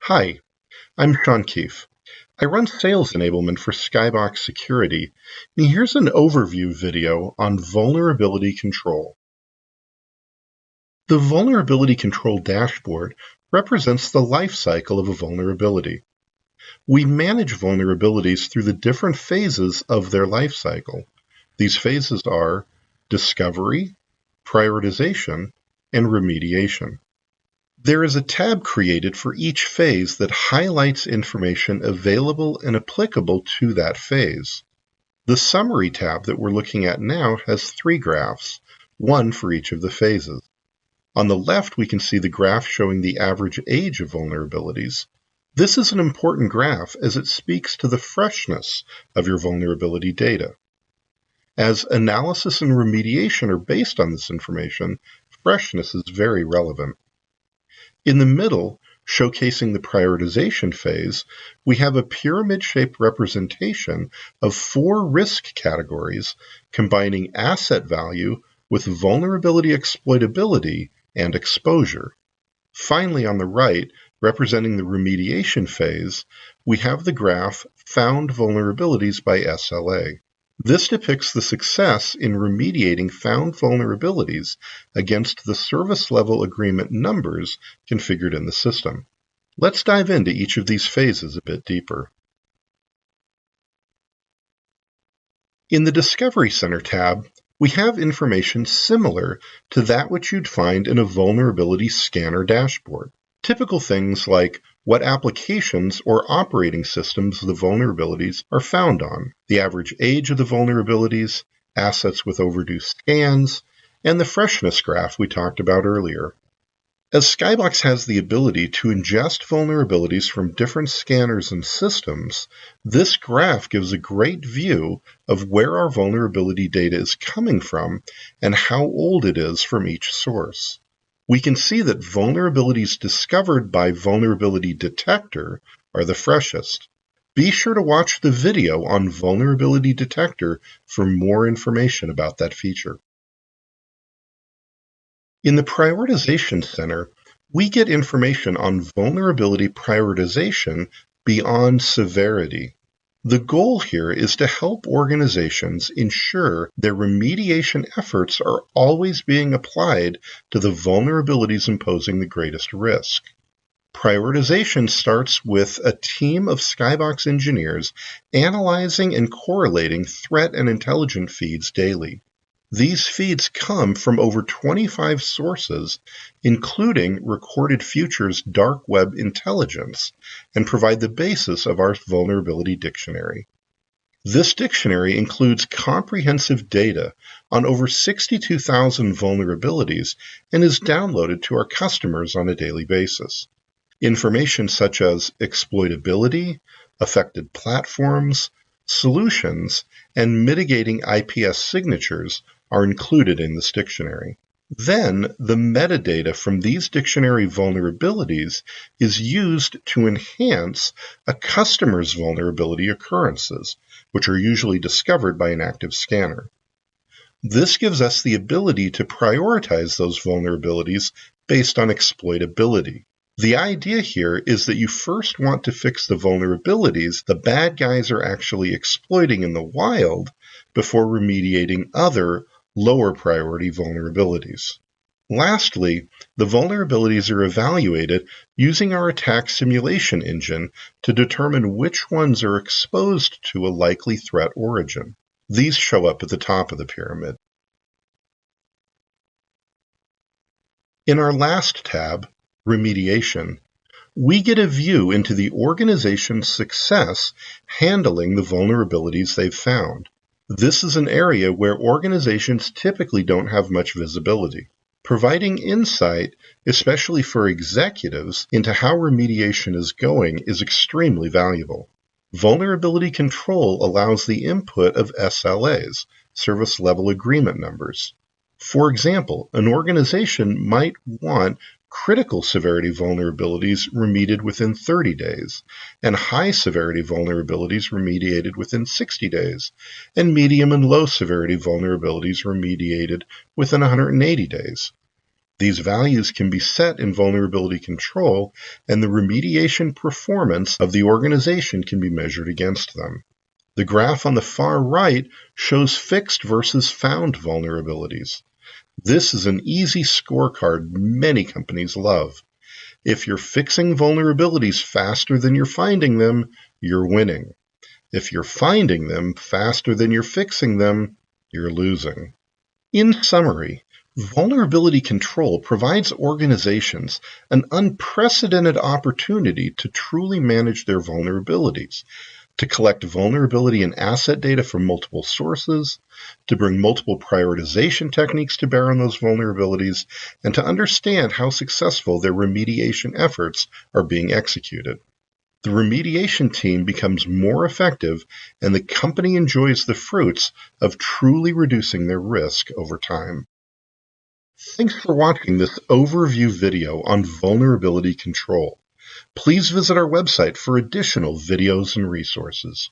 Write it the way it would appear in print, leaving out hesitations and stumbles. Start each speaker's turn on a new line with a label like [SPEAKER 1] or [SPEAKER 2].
[SPEAKER 1] Hi, I'm Sean Keefe. I run sales enablement for Skybox Security, and here's an overview video on vulnerability control. The vulnerability control dashboard represents the life cycle of a vulnerability. We manage vulnerabilities through the different phases of their life cycle. These phases are discovery, prioritization, and remediation. There is a tab created for each phase that highlights information available and applicable to that phase. The Summary tab that we're looking at now has 3 graphs, one for each of the phases. On the left, we can see the graph showing the average age of vulnerabilities. This is an important graph as it speaks to the freshness of your vulnerability data. As analysis and remediation are based on this information, freshness is very relevant. In the middle, showcasing the prioritization phase, we have a pyramid-shaped representation of 4 risk categories combining asset value with vulnerability exploitability and exposure. Finally, on the right, representing the remediation phase, we have the graph Found Vulnerabilities by SLA. This depicts the success in remediating found vulnerabilities against the service level agreement numbers configured in the system. Let's dive into each of these phases a bit deeper. In the Discovery Center tab, we have information similar to that which you'd find in a vulnerability scanner dashboard. Typical things like what applications or operating systems the vulnerabilities are found on, the average age of the vulnerabilities, assets with overdue scans, and the freshness graph we talked about earlier. As Skybox has the ability to ingest vulnerabilities from different scanners and systems, this graph gives a great view of where our vulnerability data is coming from and how old it is from each source. We can see that vulnerabilities discovered by Vulnerability Detector are the freshest. Be sure to watch the video on Vulnerability Detector for more information about that feature. In the Prioritization Center, we get information on vulnerability prioritization beyond severity. The goal here is to help organizations ensure their remediation efforts are always being applied to the vulnerabilities imposing the greatest risk. Prioritization starts with a team of Skybox engineers analyzing and correlating threat and intelligence feeds daily. These feeds come from over 25 sources, including Recorded Future's dark web intelligence, and provide the basis of our vulnerability dictionary. This dictionary includes comprehensive data on over 62,000 vulnerabilities and is downloaded to our customers on a daily basis. Information such as exploitability, affected platforms, solutions, and mitigating IPS signatures are included in this dictionary. Then, the metadata from these dictionary vulnerabilities is used to enhance a customer's vulnerability occurrences, which are usually discovered by an active scanner. This gives us the ability to prioritize those vulnerabilities based on exploitability. The idea here is that you first want to fix the vulnerabilities the bad guys are actually exploiting in the wild before remediating other, lower priority vulnerabilities. Lastly, the vulnerabilities are evaluated using our attack simulation engine to determine which ones are exposed to a likely threat origin. These show up at the top of the pyramid. In our last tab, Remediation, we get a view into the organization's success handling the vulnerabilities they've found. This is an area where organizations typically don't have much visibility. Providing insight, especially for executives, into how remediation is going is extremely valuable. Vulnerability control allows the input of SLAs, service level agreement numbers. For example, an organization might want critical severity vulnerabilities remediated within 30 days, and high severity vulnerabilities remediated within 60 days, and medium and low severity vulnerabilities remediated within 180 days. These values can be set in vulnerability control, and the remediation performance of the organization can be measured against them. The graph on the far right shows fixed versus found vulnerabilities. This is an easy scorecard many companies love. If you're fixing vulnerabilities faster than you're finding them, you're winning. If you're finding them faster than you're fixing them, you're losing. In summary, vulnerability control provides organizations an unprecedented opportunity to truly manage their vulnerabilities, to collect vulnerability and asset data from multiple sources, to bring multiple prioritization techniques to bear on those vulnerabilities, and to understand how successful their remediation efforts are being executed. The remediation team becomes more effective, and the company enjoys the fruits of truly reducing their risk over time. Thanks for watching this overview video on vulnerability control. Please visit our website for additional videos and resources.